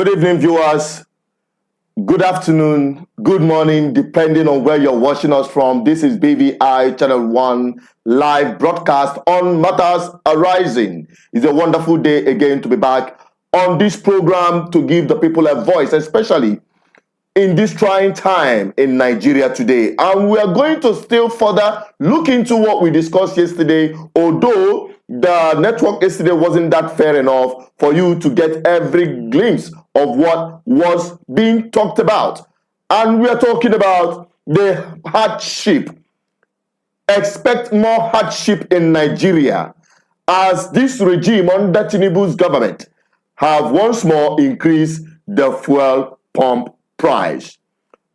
Good evening, viewers. Good afternoon, good morning, depending on where you're watching us from. This is BVI Channel 1 live broadcast on Matters Arising. It's a wonderful day again to be back on this program to give the people a voice, especially in this trying time in Nigeria today. And we are going to still further look into what we discussed yesterday, although the network yesterday wasn't that fair enough for you to get every glimpse of what was being talked about. And we are talking about the hardship. Expect more hardship in Nigeria as this regime under Tinubu's government have once more increased the fuel pump price.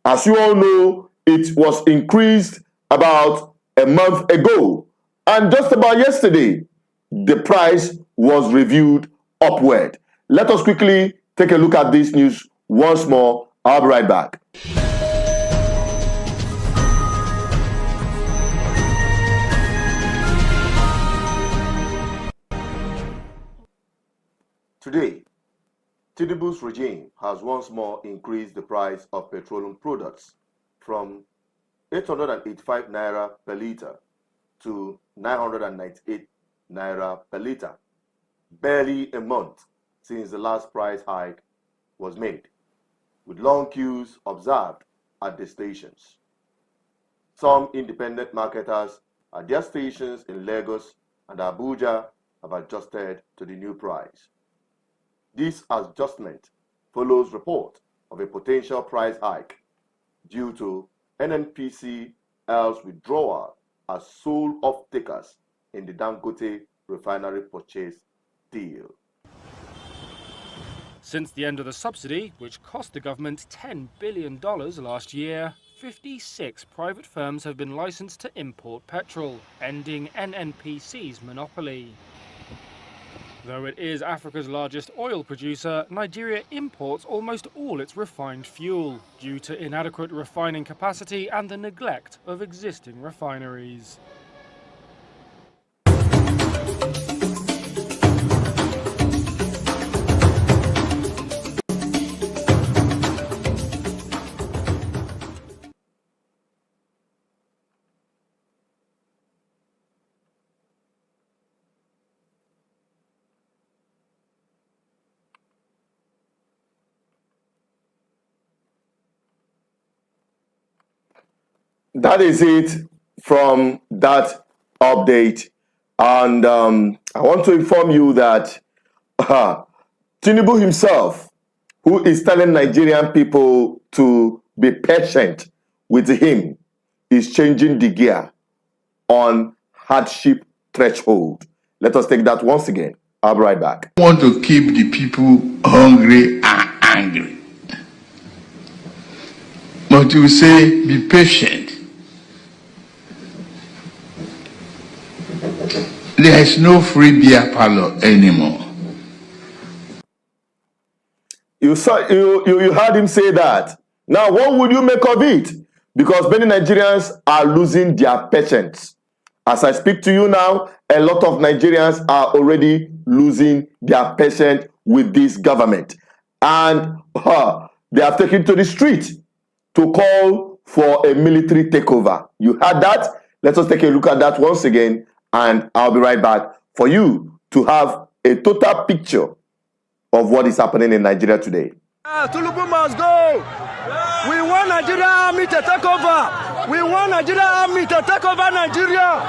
As you all know, it was increased about a month ago, and just about yesterday, the price was reviewed upward. Let us quickly take a look at this news once more. I'll be right back. Today, Tinubu's regime has once more increased the price of petroleum products from 885 naira per litre to 998 naira per litre, barely a month since the last price hike was made, with long queues observed at the stations. Some independent marketers at their stations in Lagos and Abuja have adjusted to the new price. This adjustment follows report of a potential price hike due to NNPCL's withdrawal as sole off-takers in the Dangote refinery purchase deal. Since the end of the subsidy, which cost the government $10 billion last year, 56 private firms have been licensed to import petrol, ending NNPC's monopoly. Though it is Africa's largest oil producer, Nigeria imports almost all its refined fuel due to inadequate refining capacity and the neglect of existing refineries. That is it from that update. And I want to inform you that Tinubu himself, who is telling Nigerian people to be patient with him, is changing the gear on hardship threshold. Let us take that once again. I'll be right back. I want to keep the people hungry and angry. But you say, be patient. There is no free beer parlor anymore. You heard him say that. Now, what would you make of it? Because many Nigerians are losing their patience. As I speak to you now, a lot of Nigerians are already losing their patience with this government. And they have taken to the street to call for a military takeover. You heard that? Let us take a look at that once again, and I'll be right back for you to have a total picture of what is happening in Nigeria today. Tinubu must go. We want Nigeria army to take over. We want Nigeria army to take over Nigeria.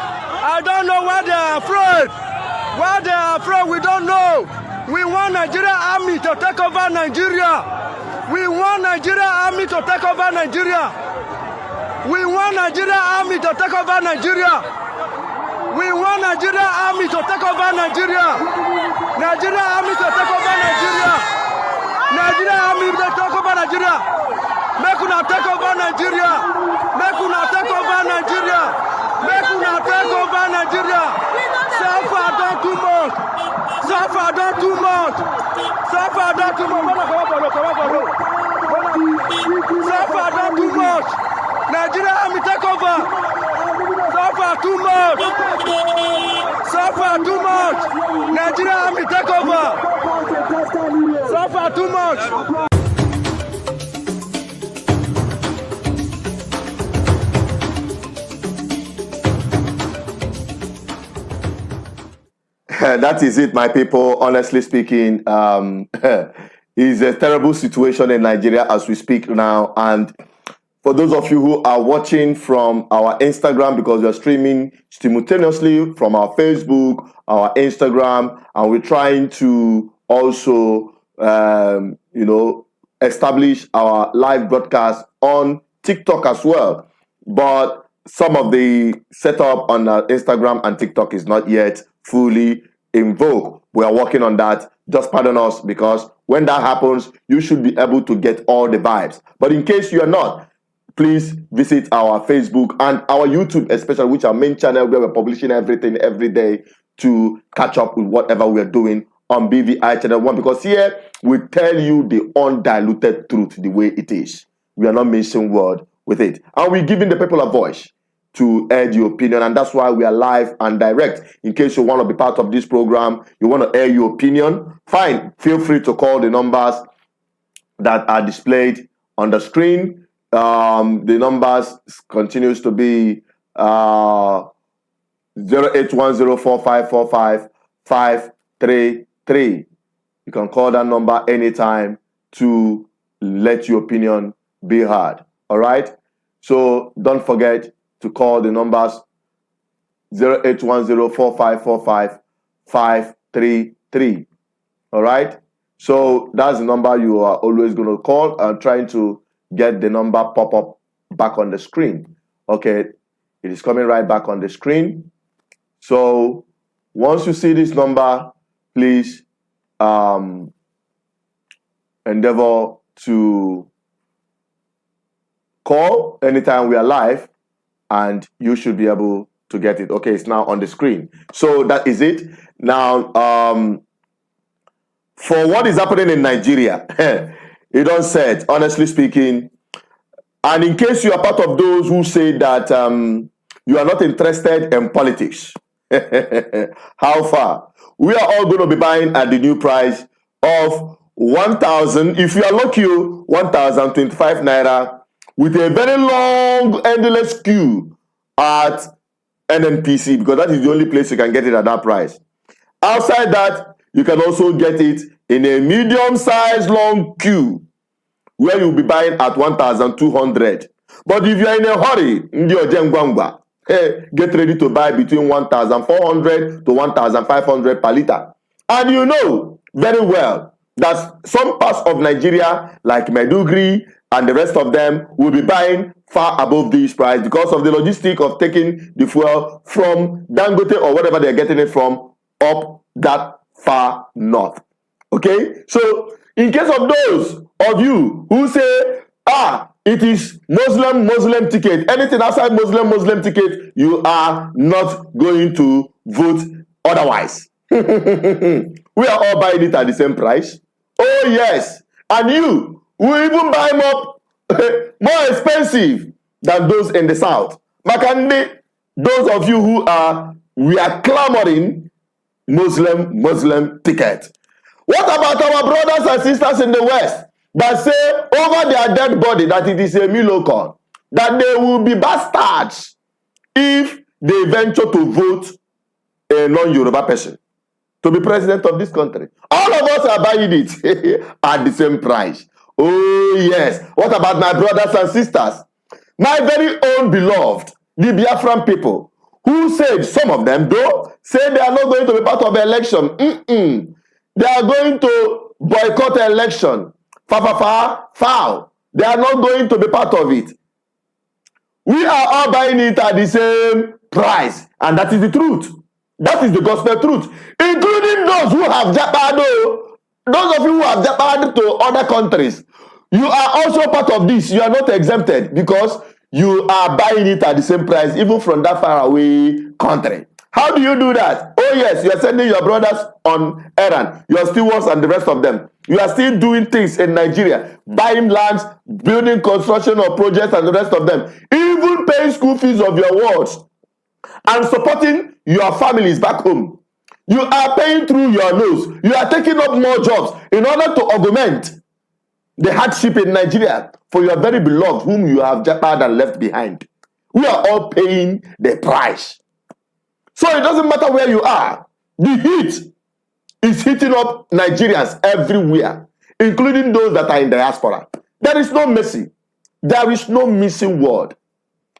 I don't know why they are afraid. Why they are afraid, we don't know. We want Nigeria army to take over Nigeria. We want Nigeria army to take over Nigeria. We want Nigeria army to take over Nigeria. We want Nigeria army to take over Nigeria. Nigeria army to take over Nigeria. Nigeria army to take over Nigeria. Make una take over Nigeria. Make una take over Nigeria. Make una take over Nigeria. So far done too much. So far done too much. So far done too much. So far done too much. Nigeria army take over. So far too much. So far too much. Nigeria army take over. Suffer too much. That is it, my people. Honestly speaking, it's a terrible situation in Nigeria as we speak now. And for those of you who are watching from our Instagram, because we're streaming simultaneously from our Facebook, our Instagram, and we're trying to also, establish our live broadcast on TikTok as well. But some of the setup on Instagram and TikTok is not yet fully in vogue. We are working on that. Just pardon us, because when that happens, you should be able to get all the vibes. But in case you are not, please visit our Facebook and our YouTube, especially, which are our main channel where we're publishing everything every day to catch up with whatever we're doing on BVI Channel 1. Because here we tell you the undiluted truth the way it is. We are not missing word with it. And we're giving the people a voice to air your opinion, and that's why we are live and direct. In case you want to be part of this program, you want to air your opinion, fine, feel free to call the numbers that are displayed on the screen. The numbers continues to be 08104545533. You can call that number anytime to let your opinion be heard. All right, so don't forget to call the numbers 08104545533. All right, so that's the number you are always going to call. I'm trying to get the number pop up back on the screen. Okay, it is coming right back on the screen. So once you see this number, please endeavor to call anytime we are live, and you should be able to get it. Okay, it's now on the screen. So that is it. Now, for what is happening in Nigeria, it don't said, honestly speaking, and in case you are part of those who say that you are not interested in politics, how far? We are all going to be buying at the new price of 1,000, if you are lucky, 1,025 naira, with a very long, endless queue at NNPC, because that is the only place you can get it at that price. Outside that, you can also get it in a medium-sized long queue, where you'll be buying at 1,200. But if you are in a hurry, get ready to buy between 1,400 to 1,500 per liter. And you know very well that some parts of Nigeria, like Maiduguri and the rest of them, will be buying far above this price because of the logistic of taking the fuel from Dangote or whatever they're getting it from up that far north. Okay, so in case of those of you who say, it is Muslim ticket, anything outside Muslim ticket, you are not going to vote otherwise. We are all buying it at the same price. Oh yes, and you will even buy more expensive than those in the south. Makande, those of you who we are clamoring Muslim ticket. What about our brothers and sisters in the West that say over their dead body that it is a miracle, that they will be bastards if they venture to vote a non-Yoruba person to be president of this country? All of us are buying it at the same price. Oh yes. What about my brothers and sisters? My very own beloved, the Biafran people, who said, some of them though, say they are not going to be part of the election. They are going to boycott the election. Foul. They are not going to be part of it. We are all buying it at the same price. And that is the truth. That is the gospel truth. Including those who have japan, those of you who have japan to other countries. You are also part of this. You are not exempted because you are buying it at the same price, even from that far away country. How do you do that? Oh yes, you are sending your brothers on errand, your stewards and the rest of them. You are still doing things in Nigeria, buying lands, building construction or projects and the rest of them, even paying school fees of your wards and supporting your families back home. You are paying through your nose. You are taking up more jobs in order to augment the hardship in Nigeria for your very beloved whom you have jeopardized and left behind. We are all paying the price. So it doesn't matter where you are. The heat is hitting up Nigerians everywhere, including those that are in diaspora. There is no mercy. There is no missing word.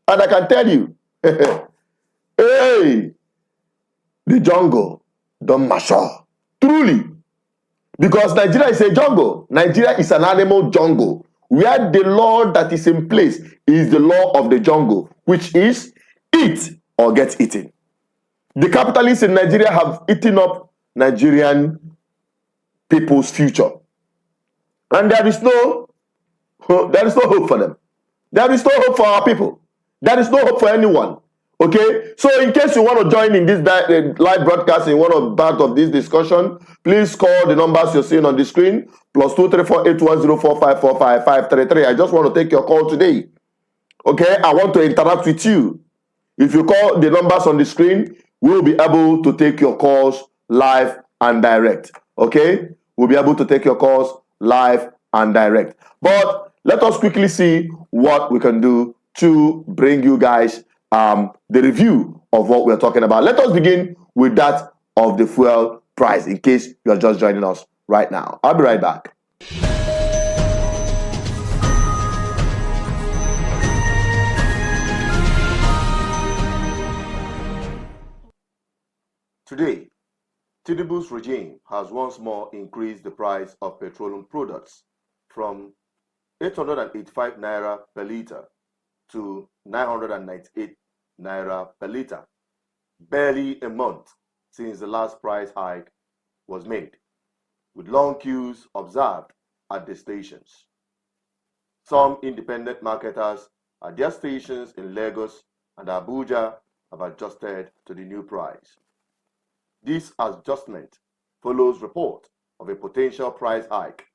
And I can tell you, hey, the jungle don't mature. Truly. Because Nigeria is a jungle. Nigeria is an animal jungle, where the law that is in place is the law of the jungle, which is eat or get eaten. The capitalists in Nigeria have eaten up Nigerian people's future. And there is no hope for them. There is no hope for our people. There is no hope for anyone. Okay, so in case you want to join in this live broadcast in one of part of this discussion, please call the numbers you're seeing on the screen, +2348104545533. I just want to take your call today. Okay, I want to interact with you. If you call the numbers on the screen, we'll be able to take your calls live and direct. Okay, we'll be able to take your calls live and direct. But let us quickly see what we can do to bring you guys the review of what we're talking about. Let us begin with that of the fuel price, in case you're just joining us right now. I'll be right back. Today, Tinubu's regime has once more increased the price of petroleum products from 885 naira per litre to 998 naira per litre, barely a month since the last price hike was made, with long queues observed at the stations. Some independent marketers at their stations in Lagos and Abuja have adjusted to the new price. This adjustment follows report of a potential price hike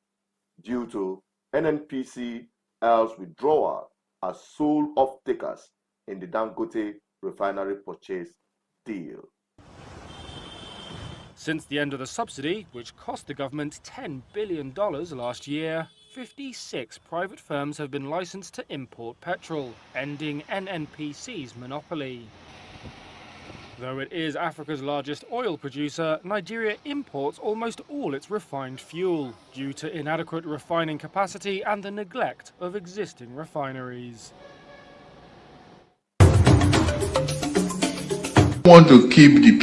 due to NNPCL's withdrawal as sole off-takers in the Dangote refinery purchase deal. Since the end of the subsidy, which cost the government $10 billion last year, 56 private firms have been licensed to import petrol, ending NNPC's monopoly. Though it is Africa's largest oil producer, Nigeria imports almost all its refined fuel due to inadequate refining capacity and the neglect of existing refineries. Want to keep the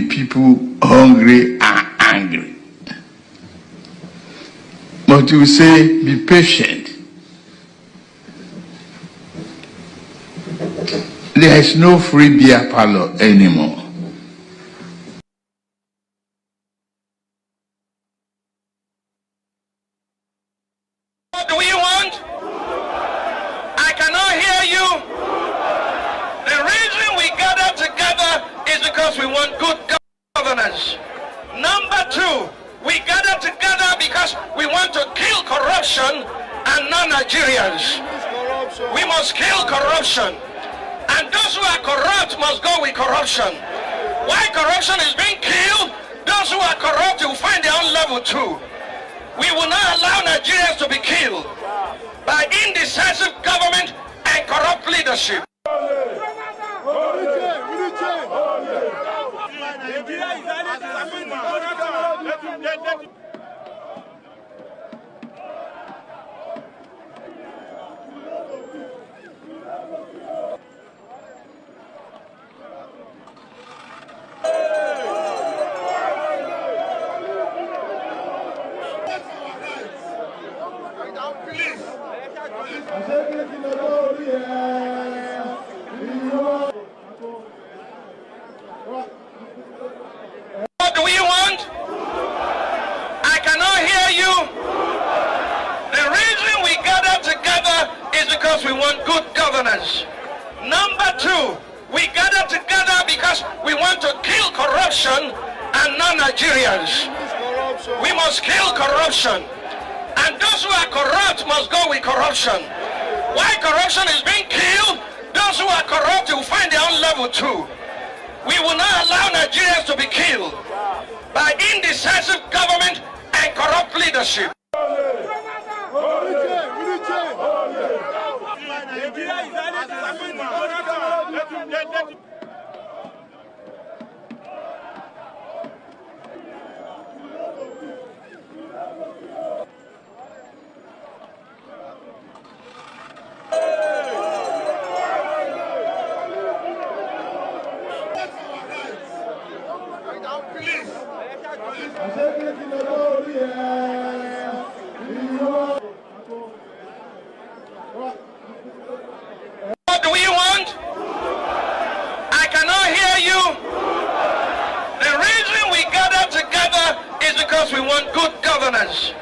people hungry and angry. But you say, be patient. There is no free beer parlor anymore. What do we want? I cannot hear you. The reason we gather together is because we want good governance. Number two, we gather together because we want to kill corruption and non-Nigerians. We must kill corruption. And those who are corrupt must go with corruption. While corruption is being killed, those who are corrupt will find their own level too. We will not allow Nigerians to be killed by indecisive government and corrupt leadership. What do we want? I cannot hear you. The reason we gather together is because we want good governance. Number two, we gather together because we want to kill corruption and non-Nigerians. We must kill corruption. And those who are corrupt must go with corruption. While corruption is being killed, those who are corrupt will find their own level too. We will not allow Nigerians to be killed by indecisive government and corrupt leadership. What do we want? I cannot hear you. The reason we gather together is because we want good governance.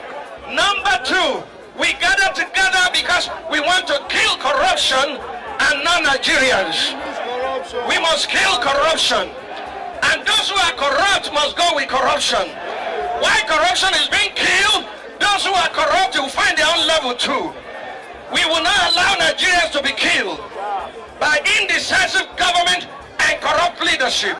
Number two, we gather together because we want to kill corruption and non-Nigerians. We must kill corruption. And those who are corrupt must go with corruption. While corruption is being killed, those who are corrupt will find their own level too. We will not allow Nigerians to be killed by indecisive government and corrupt leadership.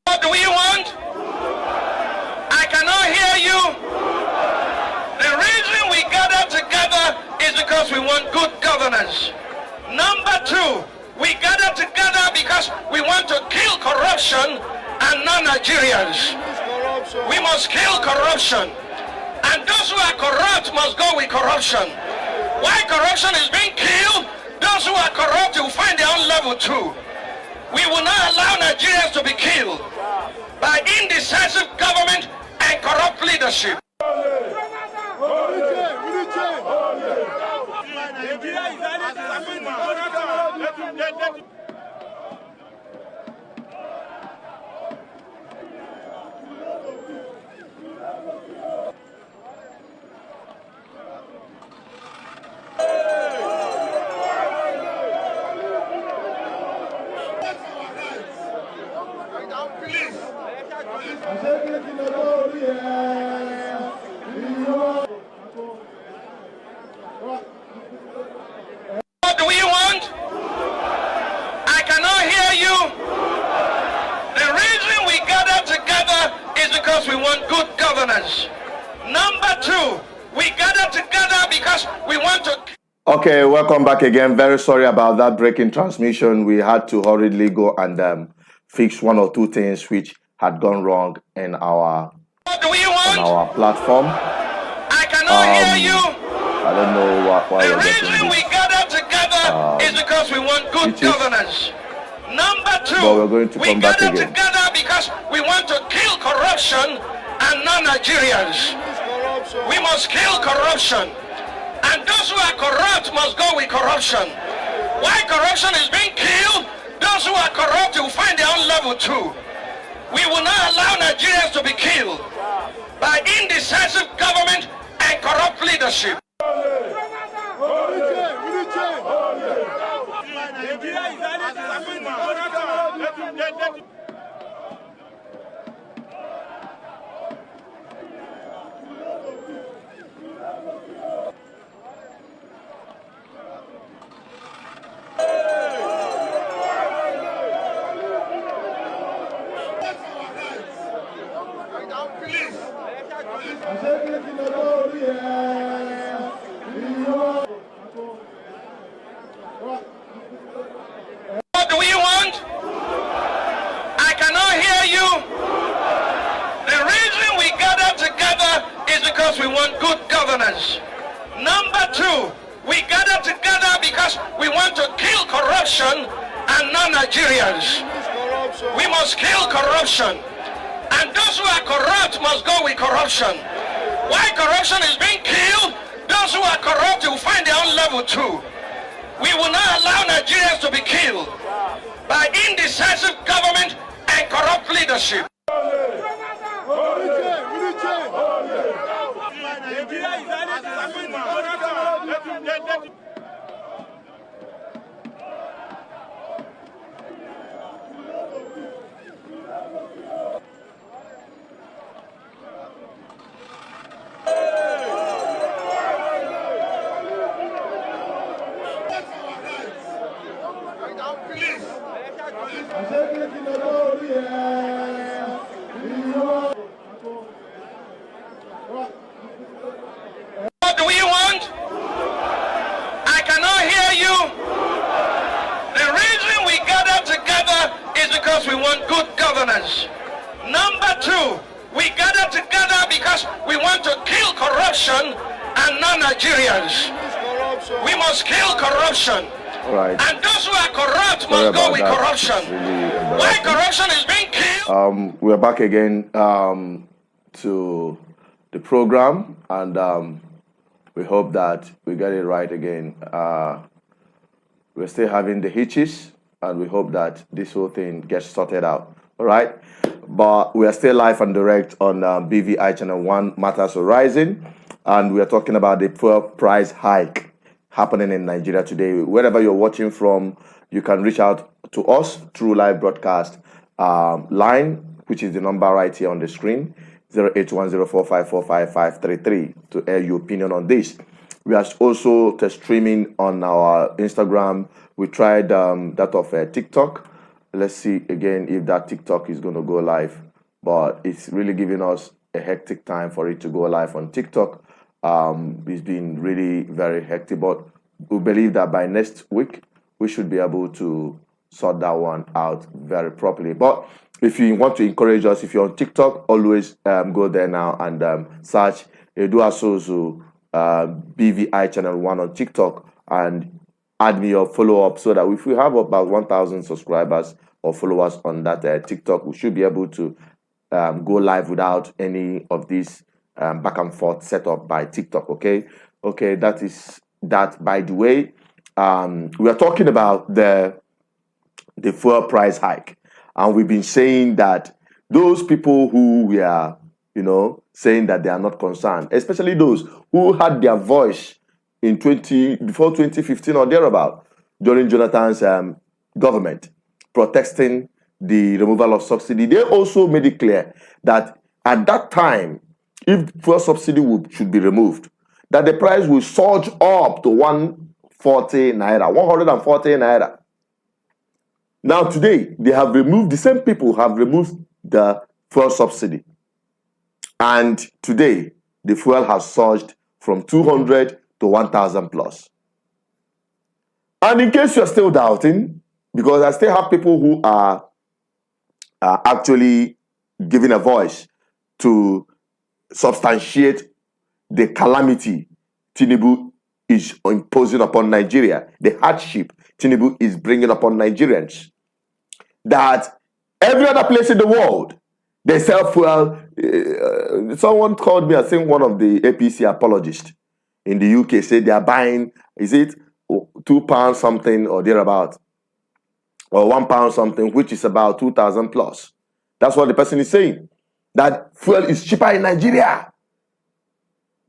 What do we want? I cannot hear you. The reason we gather together is because we want good governance. Number two, we gather together because we want to kill corruption and non-Nigerians. We must kill corruption. And those who are corrupt must go with corruption. While corruption is being killed, those who are corrupt will find their own level too. We will not allow Nigerians to be killed by indecisive government and corrupt leadership. What do we want? I cannot hear you. The reason we gather together is because we want good governance. Number two, we gather together because we want to... Okay, welcome back again. Very sorry about that breaking transmission. We had to hurriedly go and fix one or two things which had gone wrong in our What do we want? on our platform. I cannot hear you. I don't know why The we're reason getting we this. gather together is because we want good It is. governance. Number two, But we're going to we come back gather again. together because we want to kill corruption and non-Nigerians. We must kill corruption. And those who are corrupt must go with corruption. While corruption is being killed, those who are corrupt will find their own level too. We will not allow Nigerians to be killed by indecisive government and corrupt leadership. What do we want? I cannot hear you. The reason we gather together is because we want good governance. Number two, we gather together because we want to kill corruption and non-Nigerians. We must kill corruption. And those who are corrupt must go with corruption. While corruption is being killed, those who are corrupt will find their own level too. We will not allow Nigerians to be killed by indecisive government and corrupt leadership. What do we want? I cannot hear you. The reason we gather together is because we want good governance. Number two, we gather together because we want to kill corruption and non-Nigerians. We must kill corruption. Right. And those who are corrupt Sorry must go about with that. corruption. It's really Why embarrassing. corruption is being killed? We're back again to the program, and we hope that we get it right again. We're still having the hitches, and we hope that this whole thing gets sorted out. All right, but we are still live and direct on BVI Channel 1 Matters Arising, and we are talking about the fuel price hike happening in Nigeria today. Wherever you're watching from, you can reach out to us through live broadcast line, which is the number right here on the screen, 081045455533, to air your opinion on this. We are also streaming on our Instagram. We tried that of TikTok. Let's see again if that TikTok is going to go live, but it's really giving us a hectic time for it to go live on TikTok. It's been really very hectic, but we believe that by next week we should be able to sort that one out very properly. But if you want to encourage us, if you're on TikTok, always go there now and search Edu Asozu BVI Channel 1 on TikTok and add me your follow-up, so that if we have about 1,000 subscribers or followers on that TikTok, we should be able to go live without any of these back and forth set up by TikTok. Okay, that is that. By the way, we are talking about the fuel price hike, and we've been saying that those people who we are, saying that they are not concerned, especially those who had their voice in before 2015 or thereabout, during Jonathan's government, protesting the removal of subsidy, they also made it clear that at that time, if fuel subsidy should be removed, that the price will surge up to 140 naira. Now today, the same people have removed the fuel subsidy. And today, the fuel has surged from 200 to 1,000 plus. And in case you're still doubting, because I still have people who are actually giving a voice to substantiate the calamity Tinubu is imposing upon Nigeria, the hardship Tinubu is bringing upon Nigerians, that every other place in the world, they sell fuel. Someone called me, I think one of the APC apologists in the UK, said they are buying, is it £2 something or thereabout, or £1 something, which is about 2,000 plus. That's what the person is saying. That fuel is cheaper in Nigeria.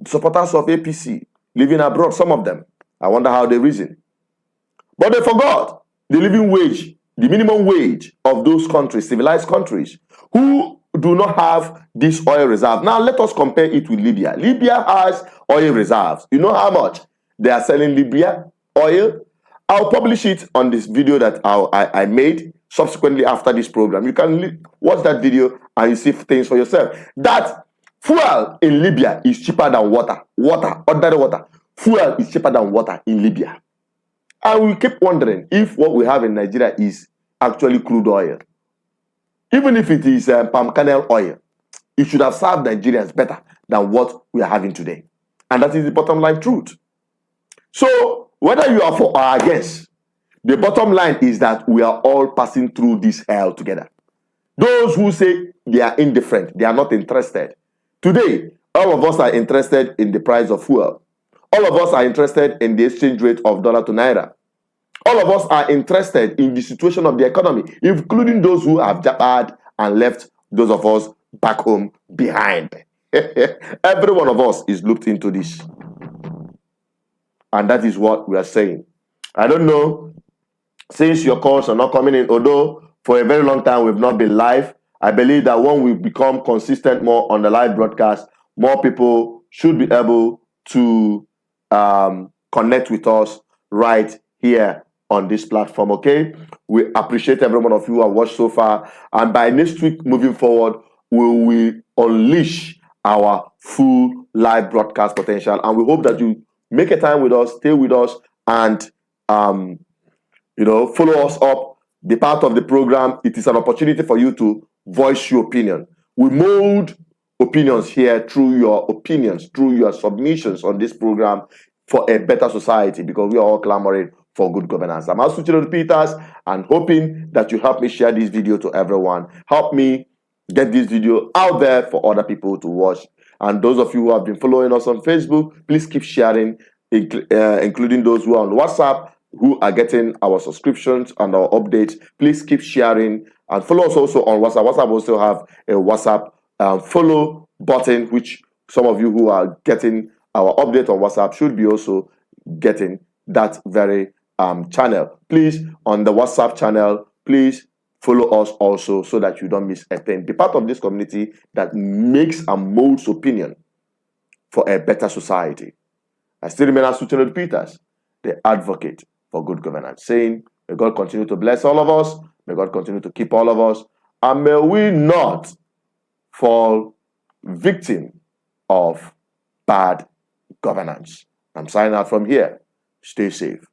Supporters of APC living abroad, some of them, I wonder how they reason. But they forgot the living wage, the minimum wage of those countries, civilized countries, who do not have this oil reserve. Now let us compare it with Libya. Libya has oil reserves. You know how much they are selling Libya oil? I'll publish it on this video that I made subsequently after this program. You can watch that video and you see things for yourself. That fuel in Libya is cheaper than water. Ordinary water. Fuel is cheaper than water in Libya. And we keep wondering if what we have in Nigeria is actually crude oil. Even if it is palm kernel oil, it should have served Nigerians better than what we are having today. And that is the bottom line truth. So, whether you are for or against, the bottom line is that we are all passing through this hell together. Those who say they are indifferent, they are not interested. Today, all of us are interested in the price of fuel. All of us are interested in the exchange rate of dollar to naira. All of us are interested in the situation of the economy, including those who have jabbed and left those of us back home behind. Every one of us is looked into this. And that is what we are saying. I don't know, since your calls are not coming in, although for a very long time we've not been live, I believe that when we become consistent more on the live broadcast, more people should be able to connect with us right here on this platform, okay? We appreciate every one of you who have watched so far. And by next week, moving forward, we will unleash our full live broadcast potential. And we hope that you make a time with us, stay with us, and follow us up. The part of the program, it is an opportunity for you to voice your opinion. We mold opinions here through your opinions, through your submissions on this program for a better society, because we are all clamoring for good governance. I'm Asuchiro Peters, and hoping that you help me share this video to everyone. Help me get this video out there for other people to watch. And those of you who have been following us on Facebook, please keep sharing, including those who are on WhatsApp, who are getting our subscriptions and our updates. Please keep sharing and follow us also on WhatsApp. WhatsApp also have a WhatsApp follow button, which some of you who are getting our update on WhatsApp should be also getting that very channel. Please, on the WhatsApp channel, please follow us also so that you don't miss a thing. Be part of this community that makes and molds opinion for a better society. I still remain Asuchiro Peters, the advocate for good governance, saying, may God continue to bless all of us, may God continue to keep all of us, and may we not fall victim of bad governance. I'm signing out from here. Stay safe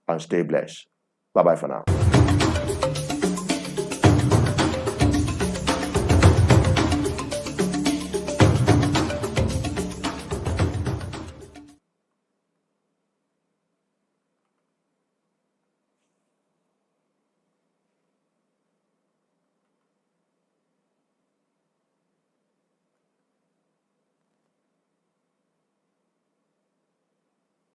and stay blessed. Bye-bye for now.